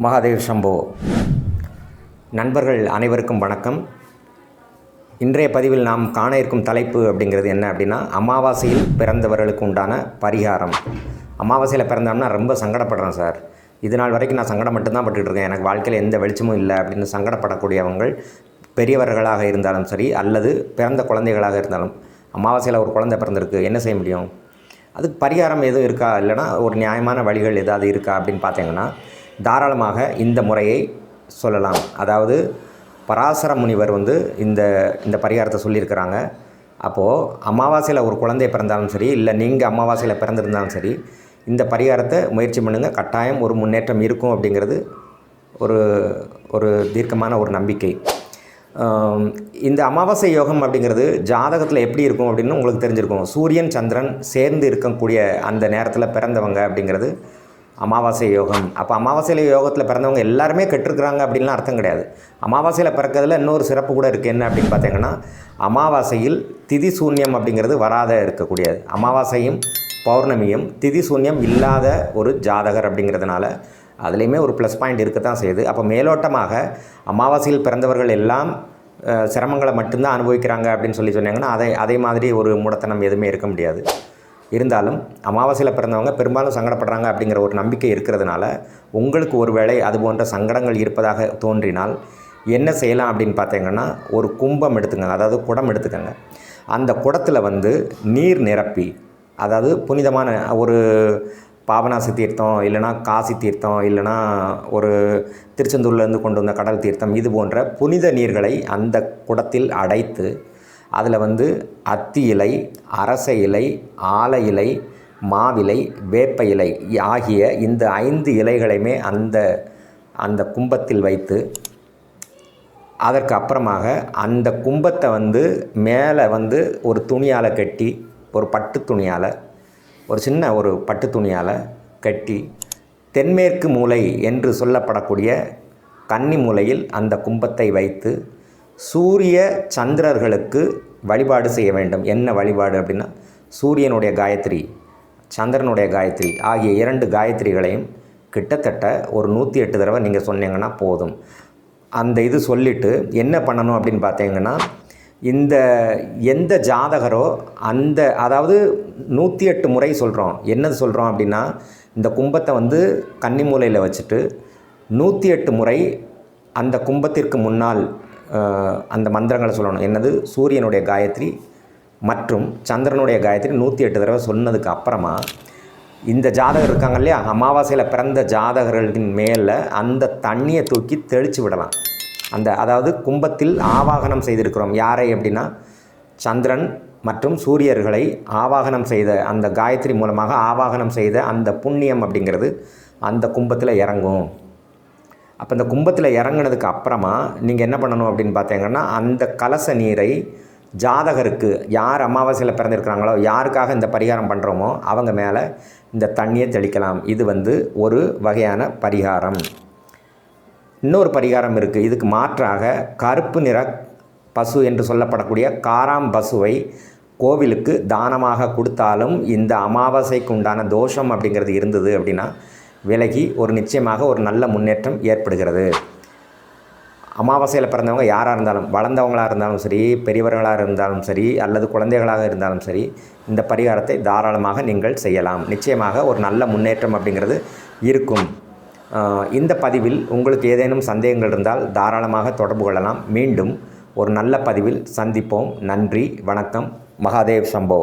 மகாதேவ் சம்போ. நண்பர்கள் அனைவருக்கும் வணக்கம். இன்றைய பதிவில் நாம் காண இருக்கும் தலைப்பு அப்படிங்கிறது என்ன அப்படின்னா, அமாவாசையில் பிறந்தவர்களுக்கு உண்டான பரிகாரம். அமாவாசையில் பிறந்தோம்னா ரொம்ப சங்கடப்படுறேன் சார், இது நாள் வரைக்கும் நான் சங்கடம் மட்டும்தான் பட்டுக்கிட்டு எனக்கு வாழ்க்கையில் எந்த வெளிச்சமும் இல்லை அப்படின்னு சங்கடப்படக்கூடியவங்க பெரியவர்களாக இருந்தாலும் சரி, அல்லது பிறந்த குழந்தைகளாக இருந்தாலும், அமாவாசையில் ஒரு குழந்தை பிறந்திருக்கு, என்ன செய்ய முடியும்? அதுக்கு பரிகாரம் எதுவும் இருக்கா, இல்லைனா ஒரு நியாயமான வழிகள் ஏதாவது இருக்கா அப்படின்னு பார்த்தீங்கன்னா, தாராளமாக இந்த முறையை சொல்லலாம். அதாவது பராசர முனிவர் இந்த பரிகாரத்தை சொல்லியிருக்கிறாங்க. அப்போது அமாவாசையில் ஒரு குழந்தை பிறந்தாலும் சரி, இல்லை நீங்கள் அமாவாசையில் பிறந்திருந்தாலும் சரி, இந்த பரிகாரத்தை முயற்சி பண்ணுங்கள். கட்டாயம் ஒரு முன்னேற்றம் இருக்கும் அப்படிங்கிறது ஒரு தீர்க்கமான ஒரு நம்பிக்கை. இந்த அமாவாசை யோகம் அப்படிங்கிறது ஜாதகத்தில் எப்படி இருக்கும் அப்படின்னு உங்களுக்கு தெரிஞ்சிருக்கும். சூரியன் சந்திரன் சேர்ந்து இருக்கக்கூடிய அந்த நேரத்தில் பிறந்தவங்க அப்படிங்கிறது அமாவாசை யோகம். அப்போ அமாவாசையில் யோகத்தில் பிறந்தவங்க எல்லாருமே கெட்டிருக்கிறாங்க அப்படின்லாம் அர்த்தம் கிடையாது. அமாவாசையில் பிறக்கிறதுல இன்னொரு சிறப்பு கூட இருக்குது. என்ன அப்படின்னு பார்த்தீங்கன்னா, அமாவாசையில் திதி சூன்யம் அப்படிங்கிறது வராத இருக்கக்கூடியது. அமாவாசையும் பௌர்ணமியும் திதி சூன்யம் இல்லாத ஒரு ஜாதகர் அப்படிங்கிறதுனால அதுலேயுமே ஒரு ப்ளஸ் பாயிண்ட் இருக்க தான் செய்யுது. அப்போ மேலோட்டமாக அமாவாசையில் பிறந்தவர்கள் எல்லாம் சிரமங்களை மட்டும்தான் அனுபவிக்கிறாங்க அப்படின்னு சொன்னாங்கன்னா அதே மாதிரி ஒரு மூடத்தனம் எதுவுமே இருக்க முடியாது. இருந்தாலும் அமாவாசையில் பிறந்தவங்க பெரும்பாலும் சங்கடப்படுறாங்க அப்படிங்கிற ஒரு நம்பிக்கை இருக்கிறதுனால, உங்களுக்கு ஒரு வேளை அது போன்ற சங்கடங்கள் இருப்பதாக தோன்றினால் என்ன செய்யலாம் அப்படின்னு பார்த்தீங்கன்னா, ஒரு கும்பம் எடுத்துக்கங்க, அதாவது குடம் எடுத்துக்கங்க. அந்த குடத்தில் நீர் நிரப்பி, அதாவது புனிதமான ஒரு பாபநாசி தீர்த்தம், இல்லைனா காசி தீர்த்தம், இல்லைனா ஒரு திருச்செந்தூர்லேருந்து கொண்டு வந்த கடல் தீர்த்தம், இது போன்ற புனித நீர்களை அந்த குடத்தில் அடைத்து, அதில் அத்தி இலை, அரச இலை, ஆல இலை, மாவிலை, வேப்ப இலை ஆகிய இந்த 5 இலைகளையுமே அந்த கும்பத்தில் வைத்து, அதற்கு அப்புறமாக அந்த கும்பத்தை மேலே ஒரு துணியால் கட்டி, ஒரு பட்டு துணியால், ஒரு சின்ன ஒரு பட்டு துணியால் கட்டி, தென்மேற்கு மூலை என்று சொல்லப்படக்கூடிய கன்னி மூலையில் அந்த கும்பத்தை வைத்து சூரிய சந்திரர்களுக்கு வழிபாடு செய்ய வேண்டும். என்ன வழிபாடு அப்படின்னா, சூரியனுடைய காயத்ரி, சந்திரனுடைய காயத்ரி ஆகிய 2 காயத்ரிகளையும் கிட்டத்தட்ட ஒரு 108 தடவை நீங்கள் சொன்னீங்கன்னா போதும். இது சொல்லிவிட்டு என்ன பண்ணணும் அப்படின்னு பார்த்தீங்கன்னா, எந்த ஜாதகரோ அதாவது 108 முறை சொல்கிறோம். என்னது சொல்கிறோம் அப்படின்னா, இந்த கும்பத்தை கன்னி மூலையில் வச்சுட்டு 108 முறை அந்த கும்பத்திற்கு முன்னால் அந்த மந்திரங்களை சொல்லணும். என்னது? சூரியனுடைய காயத்ரி மற்றும் சந்திரனுடைய காயத்ரி 108 தடவை சொன்னதுக்கு அப்புறமா, இந்த ஜாதகர் இருக்காங்க இல்லையா, அமாவாசையில் பிறந்த ஜாதகர்களின் மேலே அந்த தண்ணியை தூக்கி தெளித்து விடலாம். அதாவது கும்பத்தில் ஆவாகனம் செய்திருக்கிறோம். யாரை அப்படின்னா, சந்திரன் மற்றும் சூரியர்களை ஆவாகனம் செய்த, அந்த காயத்ரி மூலமாக ஆவாகனம் செய்த அந்த புண்ணியம் அப்படிங்கிறது அந்த கும்பத்தில் இறங்கும். அப்போ இந்த கும்பத்தில் இறங்கினதுக்கு அப்புறமா நீங்கள் என்ன பண்ணணும் அப்படின்னு பார்த்தீங்கன்னா, அந்த கலச நீரை ஜாதகருக்கு, யார் அமாவாசையில் பிறந்திருக்கிறாங்களோ, யாருக்காக இந்த பரிகாரம் பண்ணுறோமோ அவங்க மேலே இந்த தண்ணியை தெளிக்கலாம். இது ஒரு வகையான பரிகாரம். இன்னொரு பரிகாரம் இருக்குது. இதுக்கு மாற்றாக கருப்பு நிற பசு என்று சொல்லப்படக்கூடிய காராம் பசுவை கோவிலுக்கு தானமாக கொடுத்தாலும் இந்த அமாவாசைக்கு உண்டான தோஷம் அப்படிங்கிறது இருந்தது அப்படின்னா விலகி நிச்சயமாக ஒரு நல்ல முன்னேற்றம் ஏற்படுகிறது. அமாவாசையில் பிறந்தவங்க யாராக இருந்தாலும், வளர்ந்தவங்களாக இருந்தாலும் சரி, பெரியவர்களாக இருந்தாலும் சரி, அல்லது குழந்தைகளாக இருந்தாலும் சரி, இந்த பரிகாரத்தை தாராளமாக நீங்கள் செய்யலாம். நிச்சயமாக ஒரு நல்ல முன்னேற்றம் அப்படிங்கிறது இருக்கும். இந்த பதிவில் உங்களுக்கு ஏதேனும் சந்தேகங்கள் இருந்தால் தாராளமாக தொடர்பு கொள்ளலாம். மீண்டும் ஒரு நல்ல பதிவில் சந்திப்போம். நன்றி, வணக்கம். மகாதேவ் சம்போ.